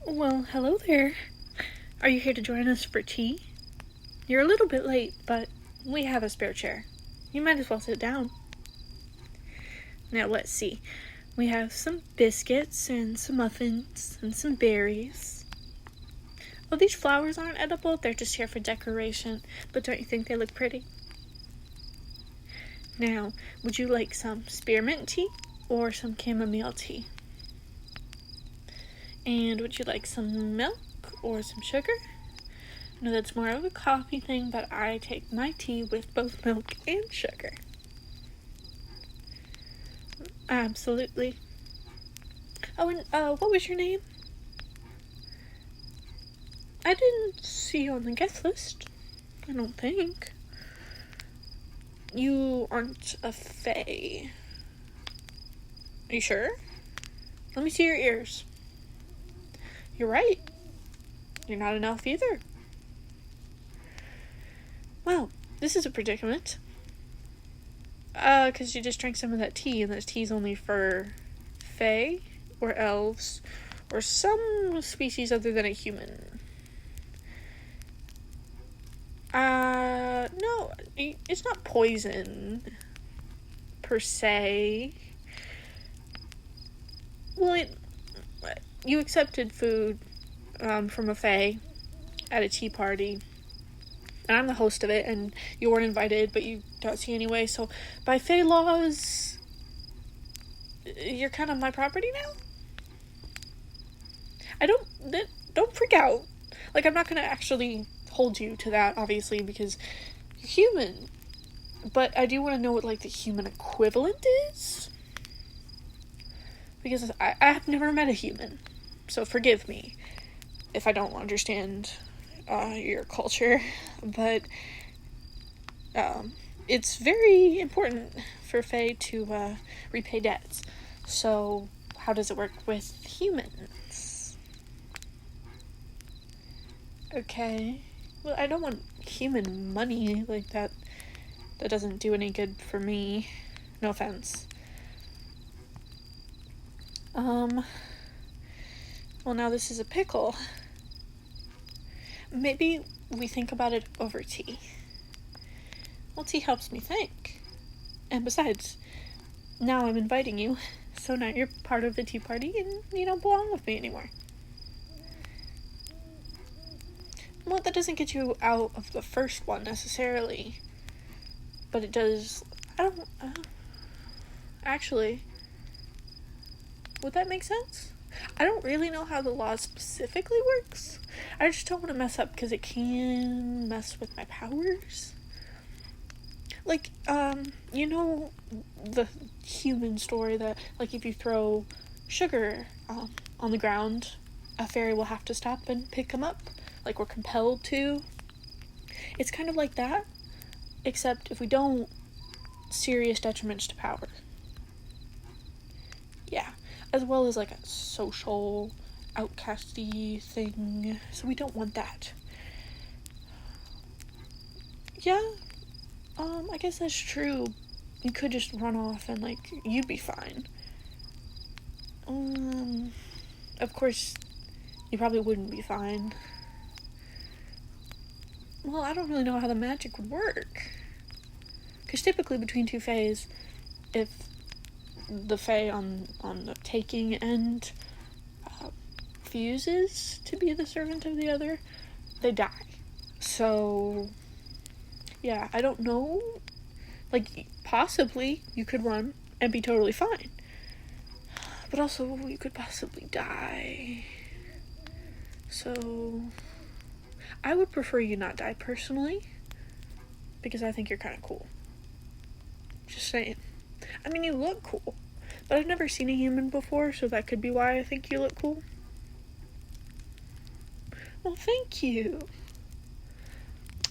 Well, hello there. Are you here to join us for tea? You're a little bit late, but we have a spare chair. You might as well sit down. Now, let's see. We have some biscuits and some muffins and some berries. Well, these flowers aren't edible, they're just here for decoration, but don't you think they look pretty? Now, would you like some spearmint tea or some chamomile tea? And would you like some milk or some sugar? No, that's more of a coffee thing, but I take my tea with both milk and sugar. Absolutely. Oh, and what was your name? I didn't see you on the guest list. I don't think. You aren't a fae. Are you sure? Let me see your ears. You're right. You're not an elf either. Well, this is a predicament. Because you just drank some of that tea, and that tea's only for fae, or elves, or some species other than a human. No, it's not poison, per se. Well, you accepted food, from a fae at a tea party, and I'm the host of it, and you weren't invited, but you got tea anyway, so by fae laws, you're kind of my property now? Don't freak out. Like, I'm not gonna actually hold you to that, obviously, because you're human. But I do want to know what, like, the human equivalent is. Because I have never met a human. So forgive me if I don't understand your culture. But it's very important for fae to repay debts. So how does it work with humans? Okay. Well, I don't want human money like that. That doesn't do any good for me. No offense. Well, now this is a pickle. Maybe we think about it over tea. Well, tea helps me think. And besides, now I'm inviting you, so now you're part of the tea party and you don't belong with me anymore. Well, that doesn't get you out of the first one necessarily. But it does. Actually, would that make sense? I don't really know how the law specifically works. I just don't want to mess up because it can mess with my powers. Like, you know the human story that, like, if you throw sugar on the ground, a fairy will have to stop and pick them up. Like, we're compelled to. It's kind of like that, except if we don't, serious detriments to power. Yeah, as well as like a social outcasty thing, so we don't want that. Yeah, I guess that's true. You could just run off and, like, you'd be fine. Of course, you probably wouldn't be fine. Well, I don't really know how the magic would work. Because typically between two faes, if the fae on the taking end refuses to be the servant of the other, they die. So, yeah, I don't know. Like, possibly you could run and be totally fine. But also, you could possibly die. So, I would prefer you not die personally, because I think you're kind of cool. Just saying. I mean, you look cool, but I've never seen a human before, so that could be why I think you look cool. Well, thank you.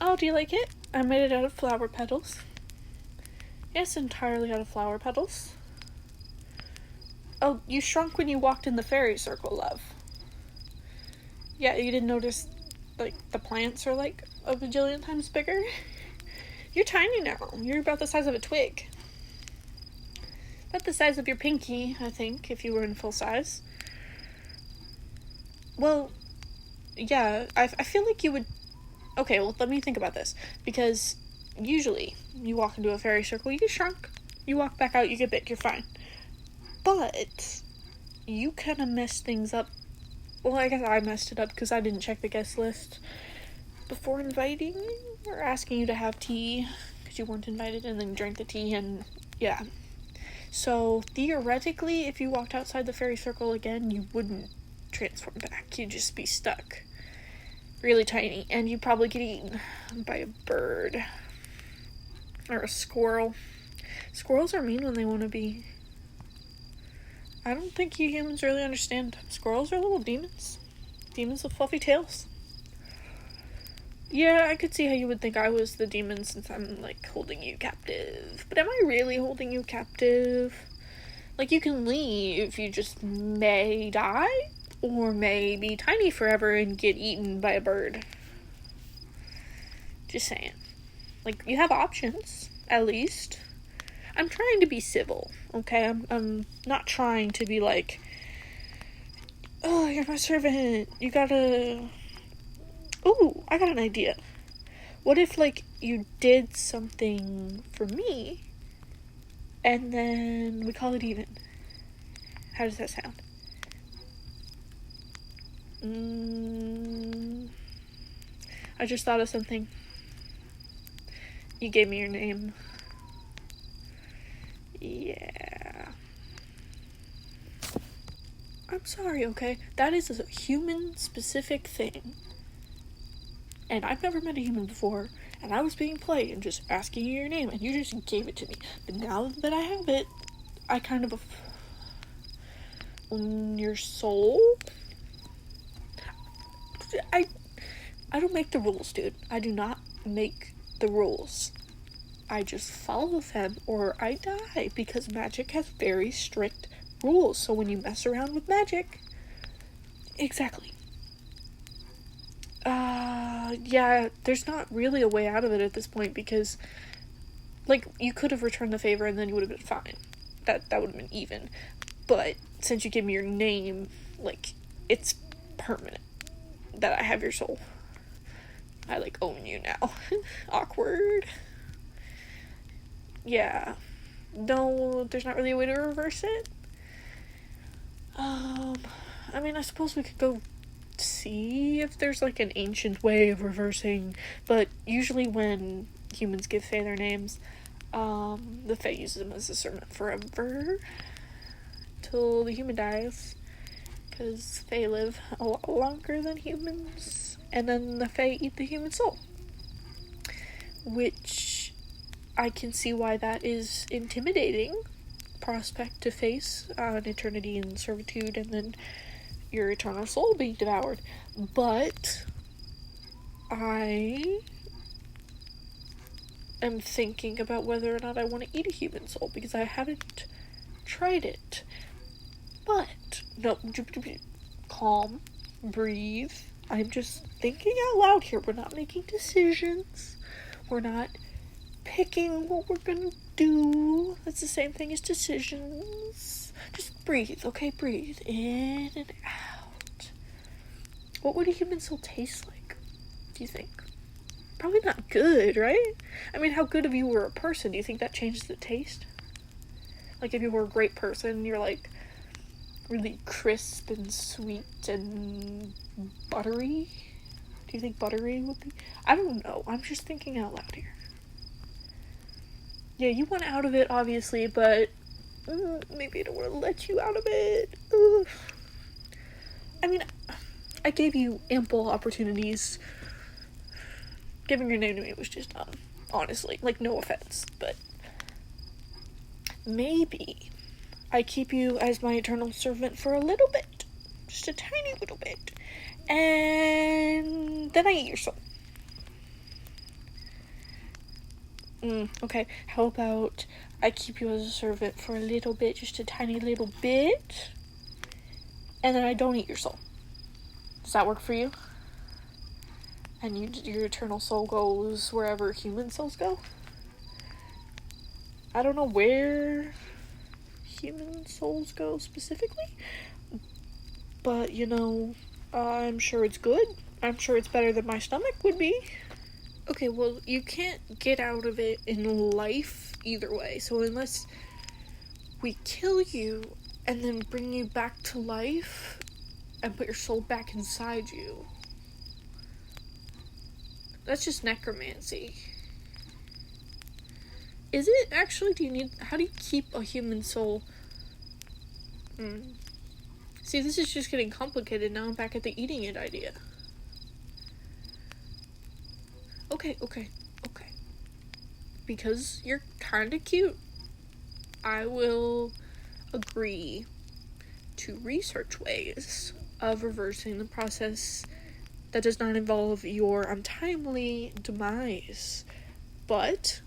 Oh, do you like it? I made it out of flower petals. Yes, entirely out of flower petals. Oh, you shrunk when you walked in the fairy circle, love. Yeah, you didn't notice, like, the plants are, like, a bajillion times bigger? You're tiny now. You're about the size of a twig. About the size of your pinky, I think, if you were in full size. Well, yeah, I feel like you would... Okay, well, let me think about this. Because usually, you walk into a fairy circle, you get shrunk. You walk back out, you get bit, you're fine. But you kind of messed things up. Well, I guess I messed it up because I didn't check the guest list before inviting you or asking you to have tea because you weren't invited, and then drank the tea, and yeah. So theoretically, if you walked outside the fairy circle again, you wouldn't transform back. You'd just be stuck. Really tiny, and you'd probably get eaten by a bird. Or a squirrel. Squirrels are mean when they want to be. I don't think you humans really understand. Squirrels are little demons. Demons with fluffy tails. Yeah, I could see how you would think I was the demon since I'm, like, holding you captive. But am I really holding you captive? Like, you can leave, you just may die, or may be tiny forever and get eaten by a bird. Just saying. Like, you have options, at least. I'm trying to be civil, okay? I'm not trying to be like, oh, you're my servant, you gotta... Ooh, I got an idea. What if, like, you did something for me, and then we call it even? How does that sound? I just thought of something. You gave me your name. Yeah. I'm sorry, okay? That is a human-specific thing. And I've never met a human before, and I was being polite and just asking you your name, and you just gave it to me. But now that I have it, I kind of... own your soul? I don't make the rules, dude. I do not make the rules. I just follow them or I die, because magic has very strict rules. So when you mess around with magic... Exactly. Yeah, there's not really a way out of it at this point, because, like, you could have returned the favor and then you would have been fine. That would have been even. But since you gave me your name, like, it's permanent that I have your soul. I, like, own you now. Awkward. Yeah. No, there's not really a way to reverse it. I mean, I suppose we could go see if there's, like, an ancient way of reversing, but usually when humans give Fae their names, the Fae uses them as a servant forever, till the human dies, because Fae live a lot longer than humans, and then the Fae eat the human soul, which I can see why that is intimidating prospect to face, an eternity in servitude, and then your eternal soul being devoured. But I am thinking about whether or not I want to eat a human soul, because I haven't tried it. But no, calm, breathe. I'm just thinking out loud here. We're not making decisions. We're not picking what we're gonna do. That's the same thing as decisions. Just breathe, okay? Breathe in and out. What would a human soul taste like, do you think? Probably not good, right? I mean, how good if you were a person? Do you think that changes the taste? Like, if you were a great person, you're, like, really crisp and sweet and buttery? Do you think buttery would be? I don't know. I'm just thinking out loud here. Yeah, you want out of it, obviously, but maybe I don't want to let you out of it. Ugh. I mean, I gave you ample opportunities. Giving your name to me was just dumb, honestly. Like, no offense, but maybe I keep you as my eternal servant for a little bit. Just a tiny little bit. And then I eat your soul. Okay, how about I keep you as a servant for a little bit, just a tiny little bit, and then I don't eat your soul. Does that work for you? And your eternal soul goes wherever human souls go? I don't know where human souls go specifically, but, you know, I'm sure it's good. I'm sure it's better than my stomach would be. Okay, well, you can't get out of it in life either way. So unless we kill you and then bring you back to life and put your soul back inside you, that's just necromancy. Is it actually? How do you keep a human soul? See, this is just getting complicated now. I'm back at the eating it idea. Okay. Because you're kinda cute, I will agree to research ways of reversing the process that does not involve your untimely demise. But,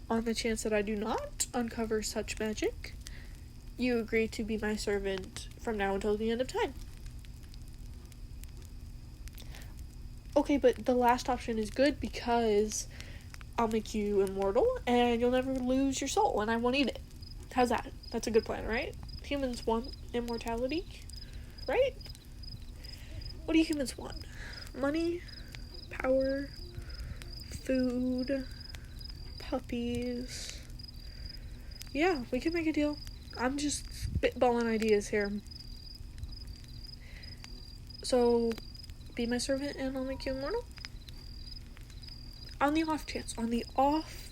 on the chance that I do not uncover such magic, you agree to be my servant from now until the end of time. Okay, but the last option is good because I'll make you immortal and you'll never lose your soul and I won't eat it. How's that? That's a good plan, right? Humans want immortality, right? What do humans want? Money, power, food, puppies. Yeah, we can make a deal. I'm just spitballing ideas here. So, be my servant and I'll make you immortal? On the off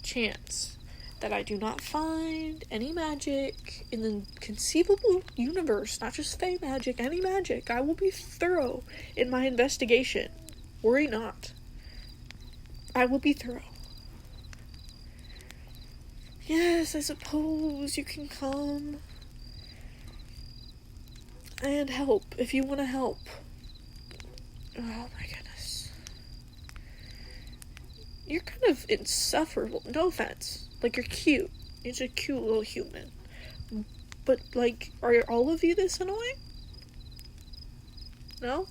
chance that I do not find any magic in the conceivable universe, not just fey magic, any magic, I will be thorough in my investigation. Worry not. I will be thorough. Yes, I suppose you can come and help if you want to help. Oh my goodness. You're kind of insufferable. No offense. Like, you're cute. You're just a cute little human. But, like, are all of you this annoying? No?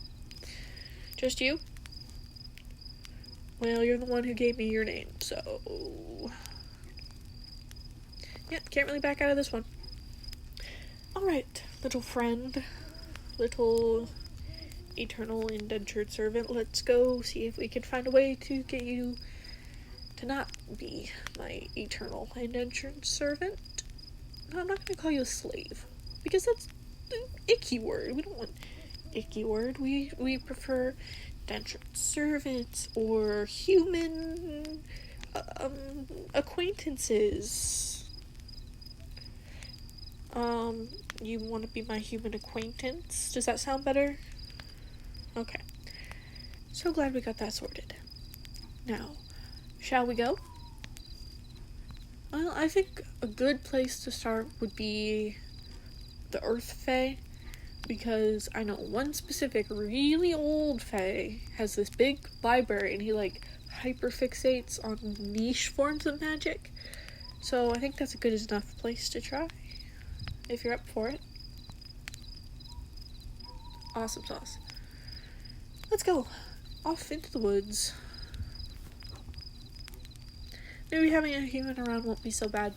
Just you? Well, you're the one who gave me your name, so... yeah, can't really back out of this one. Alright, little friend. Little eternal indentured servant. Let's go see if we can find a way to get you to not be my eternal indentured servant. No, I'm not going to call you a slave. Because that's an icky word. We don't want icky word. We prefer indentured servants or human acquaintances. You want to be my human acquaintance? Does that sound better? Okay. So glad we got that sorted. Now, shall we go? Well, I think a good place to start would be the Earth Fae, because I know one specific really old Fae has this big library and he hyperfixates on niche forms of magic. So I think that's a good enough place to try, if you're up for it. Awesome sauce. Let's go. Off into the woods. Maybe having a human around won't be so bad.